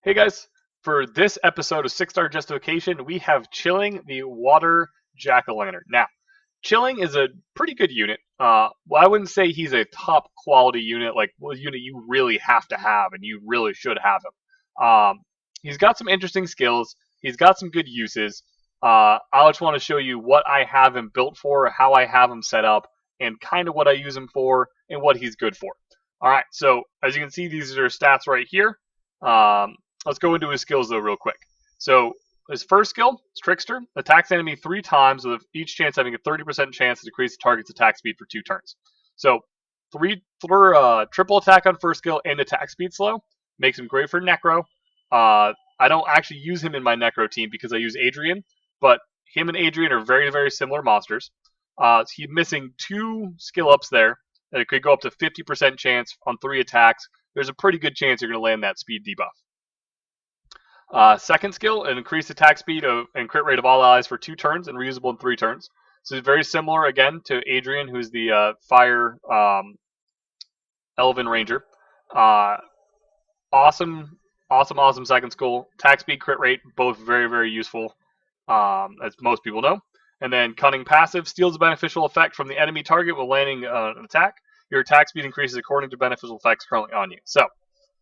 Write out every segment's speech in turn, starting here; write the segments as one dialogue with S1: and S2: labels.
S1: Hey guys, for this episode of 6-Star Justification, we have Chilling the Water Jack-O-Lantern. Now, Chilling is a pretty good unit. Well, I wouldn't say he's a top quality unit, like a unit you really have to have and you really should have him. He's got some interesting skills. He's got some good uses. I just want to show you what I have him built for, how I have him set up, and kind of what I use him for and what he's good for. All right, so as you can see, these are his stats right here. Let's go into his skills though real quick. So his first skill is Trickster. Attacks enemy 3 times with each chance having a 30% chance to decrease the target's attack speed for 2 turns. So triple attack on first skill and attack speed slow. Makes him great for Necro. I don't actually use him in my Necro team because I use Adrian, but him and Adrian are very, very similar monsters. He's missing 2 skill ups there. And it could go up to 50% chance on 3 attacks. There's a pretty good chance you're going to land that speed debuff. Second skill, an increased attack speed and crit rate of all allies for 2 turns and reusable in 3 turns. So it's very similar again to Adrian, who's the fire Elven Ranger. Awesome second skill. Attack speed, crit rate, both very, very useful, as most people know. And then Cunning Passive steals a beneficial effect from the enemy target while landing an attack. Your attack speed increases according to beneficial effects currently on you. So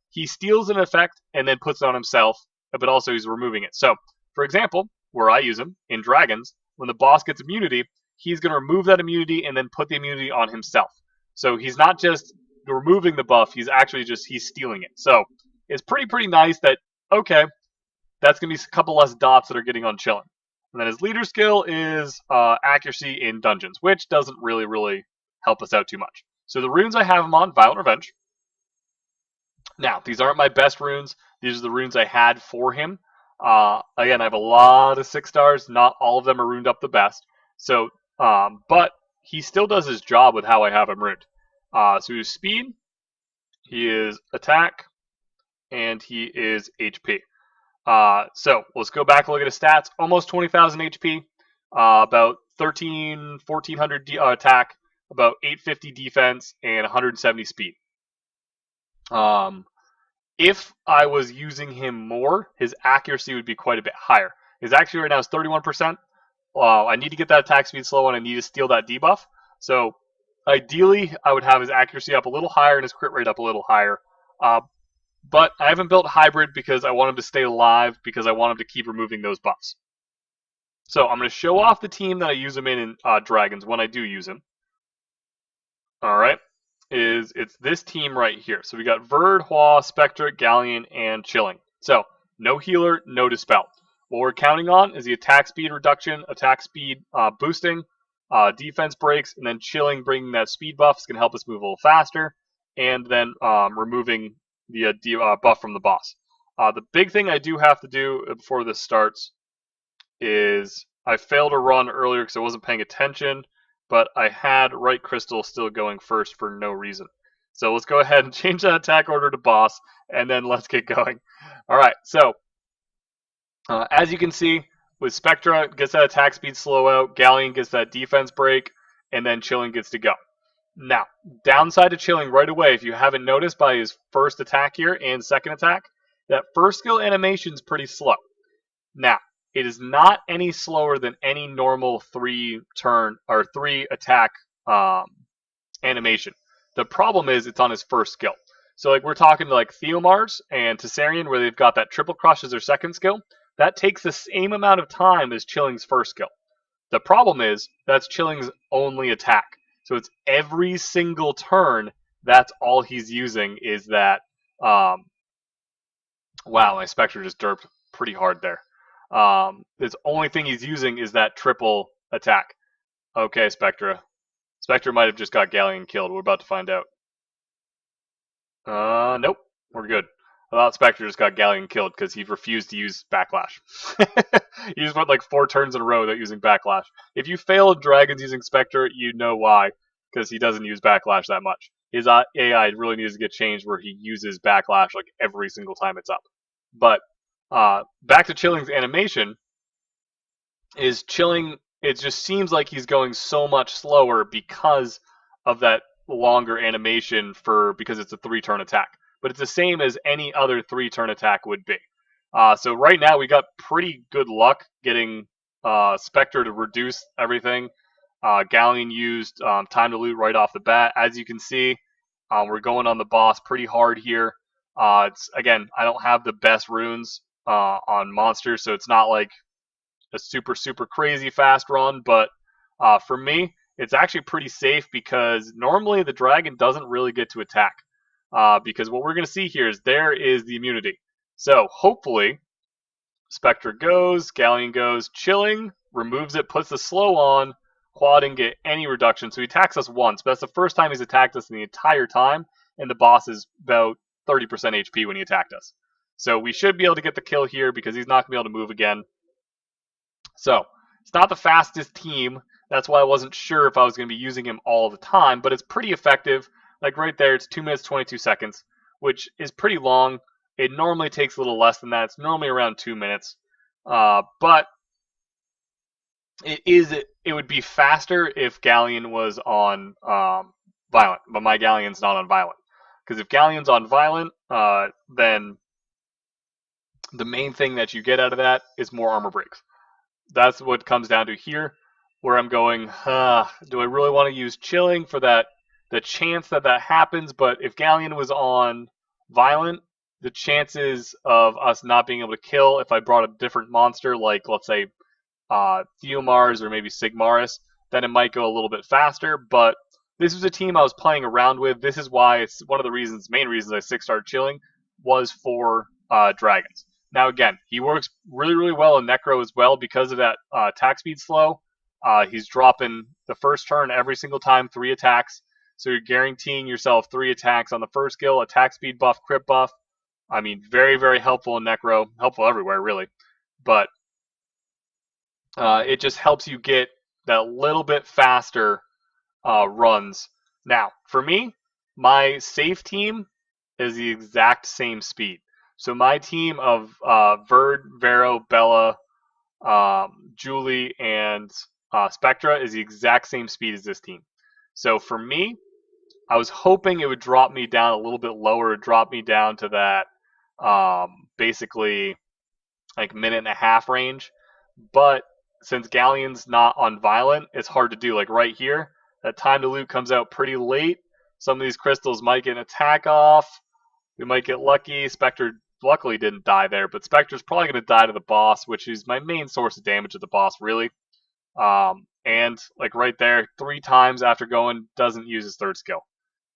S1: he steals an effect and then puts it on himself, but also he's removing it. So, for example, where I use him, in Dragons, when the boss gets immunity, he's going to remove that immunity and then put the immunity on himself. So he's not just removing the buff, he's actually he's stealing it. So it's pretty nice that, okay, that's going to be a couple less dots that are getting on Chilling. And then his leader skill is accuracy in dungeons, which doesn't really help us out too much. So the runes I have him on, Violent Revenge. Now, these aren't my best runes. These are the runes I had for him. Again, I have a lot of 6 stars. Not all of them are runed up the best. So, but he still does his job with how I have him runed. So he's speed, he is attack, and he is HP. So let's go back and look at his stats. Almost 20,000 HP, about 1,400 attack, about 850 defense, and 170 speed. If I was using him more, his accuracy would be quite a bit higher. His accuracy right now is 31%. I need to get that attack speed slow, and I need to steal that debuff. So ideally, I would have his accuracy up a little higher and his crit rate up a little higher. But I haven't built Hybrid because I want him to stay alive, because I want him to keep removing those buffs. So I'm going to show off the team that I use him in Dragons when I do use him. Alright, it's this team right here. So we got Verd, Hua, Spectre, Galleon, and Chilling. So no healer, no dispel. What we're counting on is the attack speed reduction, attack speed boosting, defense breaks, and then Chilling bringing that speed buff is going to help us move a little faster, and then removing the buff from the boss. The big thing I do have to do before this starts is I failed to run earlier because I wasn't paying attention, but I had Right Crystal still going first for no reason. So let's go ahead and change that attack order to boss, and then let's get going. Alright, so as you can see, with Spectra, gets that attack speed slow out, Galleon gets that defense break, and then Chilling gets to go. Now, downside to Chilling right away, if you haven't noticed by his first attack here and second attack, that first skill animation is pretty slow. Now, it is not any slower than any normal 3 attack animation. The problem is it's on his first skill. So like we're talking to like Theomars and Tessarian, where they've got that triple crush as their second skill. That takes the same amount of time as Chilling's first skill. The problem is that's Chilling's only attack. So it's every single turn, that's all he's using is that, wow, my Spectre just derped pretty hard there. The only thing he's using is that triple attack. Okay, Spectra. Spectre might have just got Galleon killed. We're about to find out. Nope. We're good. I thought Spectre just got Galleon killed because he refused to use Backlash. He just went like 4 turns in a row without using Backlash. If you fail in Dragons using Spectre, you know why. Because he doesn't use Backlash that much. His AI really needs to get changed where he uses Backlash like every single time it's up. But back to Chilling's animation, is Chilling, it just seems like he's going so much slower because of that longer animation because it's a 3-turn attack. But it's the same as any other 3-turn attack would be. So right now we got pretty good luck getting Spectre to reduce everything. Galleon used time to loot right off the bat. As you can see, we're going on the boss pretty hard here. Again, I don't have the best runes on monsters, so it's not like a super crazy fast run. But for me, it's actually pretty safe because normally the dragon doesn't really get to attack. Because what we're going to see here is there is the immunity. So hopefully Spectre goes, Galleon goes, chilling, removes it, puts the slow on. Quad didn't get any reduction, so he attacks us once, but that's the first time he's attacked us in the entire time, and the boss is about 30% HP when he attacked us. So we should be able to get the kill here because he's not going to be able to move again. So it's not the fastest team. That's why I wasn't sure if I was going to be using him all the time, but it's pretty effective. Like right there, it's 2 minutes, 22 seconds, which is pretty long. It normally takes a little less than that. It's normally around 2 minutes. But it would be faster if Galleon was on Violent, but my Galleon's not on Violent. Because if Galleon's on Violent, then the main thing that you get out of that is more armor breaks. That's what comes down to here, where I'm going, do I really want to use Chilling for that, the chance that that happens? But if Galleon was on Violent, the chances of us not being able to kill if I brought a different monster, like let's say Theomars or maybe Sigmaris, then it might go a little bit faster. But this was a team I was playing around with. This is why it's one of the main reasons I 6-starred Chilling was for dragons. Now again, he works really well in Necro as well because of that attack speed slow. He's dropping the first turn every single time 3 attacks, so you're guaranteeing yourself 3 attacks on the first skill, attack speed buff, crit buff. I mean, very helpful in Necro, helpful everywhere really, but it just helps you get that little bit faster runs. Now, for me, my safe team is the exact same speed. So my team of Verd, Vero, Bella, Julie, and Spectra is the exact same speed as this team. So for me, I was hoping it would drop me down a little bit lower, drop me down to that basically like minute and a half range. But since Galleon's not on Violent, it's hard to do. Like right here, that time to loot comes out pretty late. Some of these crystals might get an attack off. We might get lucky. Spectre luckily didn't die there, but Spectre's probably going to die to the boss, which is my main source of damage to the boss, really. And like right there, 3 times after going, doesn't use his 3rd skill.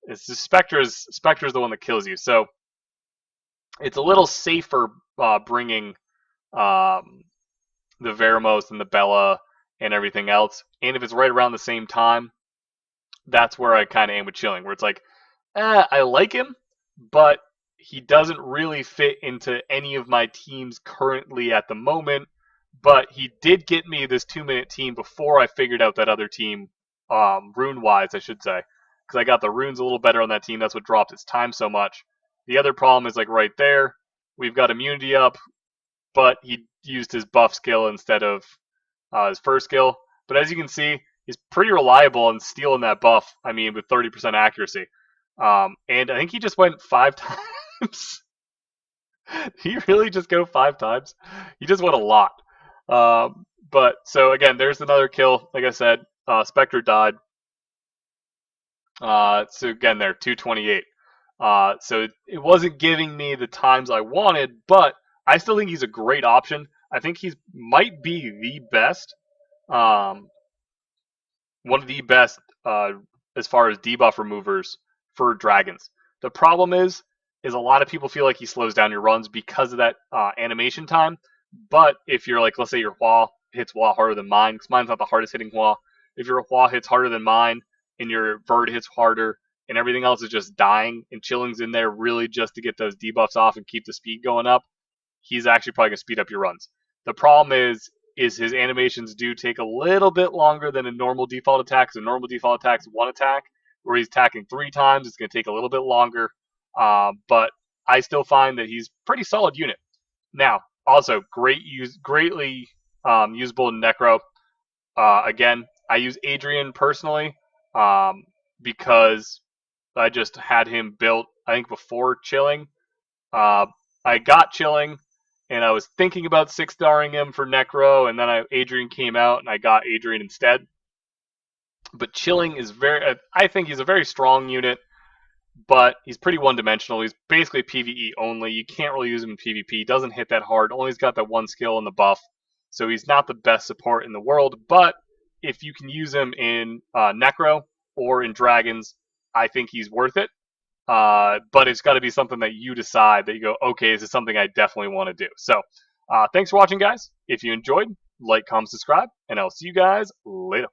S1: It's just Spectre's the one that kills you. So it's a little safer bringing the Veramos and the Bella and everything else. And if it's right around the same time, that's where I kind of aim with Chilling, where it's like, I like him, but he doesn't really fit into any of my teams currently at the moment. But he did get me this 2-minute team before I figured out that other team, rune-wise, I should say. Because I got the runes a little better on that team. That's what dropped its time so much. The other problem is like right there. We've got immunity up, but he used his buff skill instead of his first skill. But as you can see, he's pretty reliable in stealing that buff. I mean, with 30% accuracy. And I think he just went 5 times. Did he really just go 5 times? He just went a lot. But so again, there's another kill. Like I said, Spectre died. So again, there 228. So it wasn't giving me the times I wanted, but I still think he's a great option. I think he might be the best, one of the best as far as debuff removers for dragons. The problem is a lot of people feel like he slows down your runs because of that animation time. But if you're like, let's say your Hua hits Hua harder than mine, because mine's not the hardest hitting Hua. If your Hua hits harder than mine, and your Verd hits harder, and everything else is just dying, and Chilling's in there really just to get those debuffs off and keep the speed going up, he's actually probably going to speed up your runs. The problem is his animations do take a little bit longer than a normal default attack, because a normal default attack is 1 attack, where he's attacking 3 times, it's going to take a little bit longer. But I still find that he's a pretty solid unit. Now, also, greatly usable in Necro. Again, I use Adrian personally because I just had him built, I think, before Chilling. I got Chilling, and I was thinking about 6-starring him for Necro, and then Adrian came out, and I got Adrian instead. But Chilling is I think he's a very strong unit, but he's pretty one-dimensional. He's basically PvE only. You can't really use him in PvP. He doesn't hit that hard. Only's got that one skill and the buff, so he's not the best support in the world. But if you can use him in Necro or in Dragons, I think he's worth it. But it's got to be something that you decide that you go, okay, this is something I definitely want to do. So thanks for watching, guys. If you enjoyed, like, comment, subscribe, and I'll see you guys later.